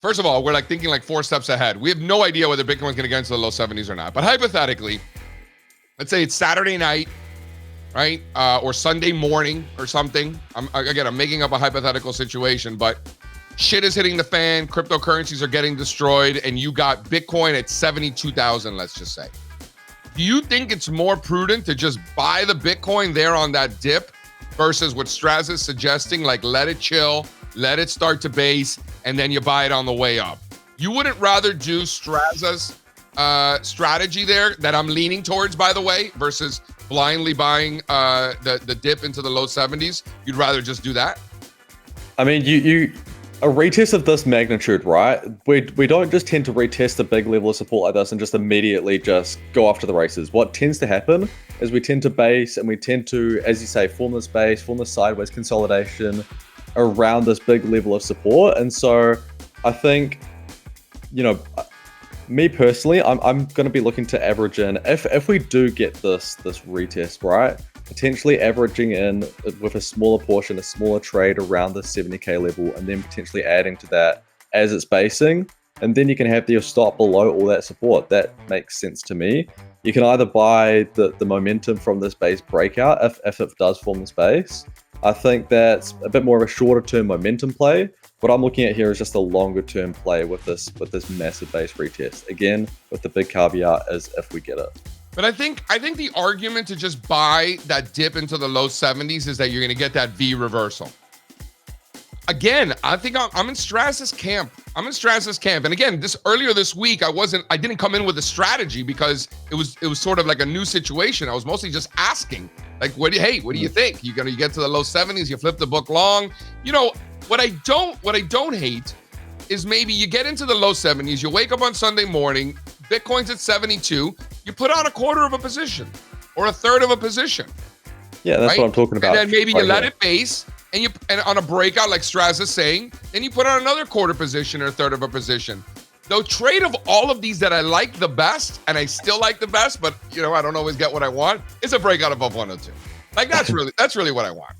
First of all, we're like thinking like 4 steps ahead. We have no idea whether Bitcoin's going to get into the low 70s or not. But hypothetically, let's say it's Saturday night, right? Or Sunday morning or something. I'm making up a hypothetical situation, but shit is hitting the fan. Cryptocurrencies are getting destroyed, and you got Bitcoin at 72,000, let's just say. Do you think it's more prudent to just buy the Bitcoin there on that dip versus what Straz is suggesting, like let it chill, let it start to base, and then you buy it on the way up? You wouldn't rather do Straz's strategy there that I'm leaning towards, by the way, versus blindly buying the dip into the low 70s? You'd rather just do that? I mean, you a retest of this magnitude, right? We don't just tend to retest a big level of support like this and just immediately just go after the races. What tends to happen is we tend to base, and we tend to, as you say, form this base, form this sideways consolidation around this big level of support. And so I think, you know, me personally, I'm going to be looking to average in, if we do get this retest, right, potentially averaging in with a smaller portion, a smaller trade around the 70k level, and then potentially adding to that as it's basing, and then you can have your stop below all that support. That makes sense to me. You can either buy the momentum from this base breakout if it does form this base. I think that's a bit more of a shorter term momentum play. What I'm looking at here is just a longer term play with this massive base retest. Again, with the big caveat is if we get it. But I think the argument to just buy that dip into the low 70s is that you're going to get that V reversal. Again, I think I'm in Straz's camp. And again, earlier this week, I didn't come in with a strategy because it was sort of like a new situation. I was mostly just asking, like, what do you think? You get to the low 70s, you flip the book long. You know, what I don't hate is maybe you get into the low 70s, you wake up on Sunday morning, Bitcoin's at 72, you put on a quarter of a position or a third of a position. Yeah, that's right? What I'm talking about. And then maybe you let it base, and on a breakout, like Straz is saying, then you put on another quarter position or a third of a position. The trade of all of these that I like the best, and I still like the best, but I don't always get what I want, is a breakout above 102. Like that's really what I want.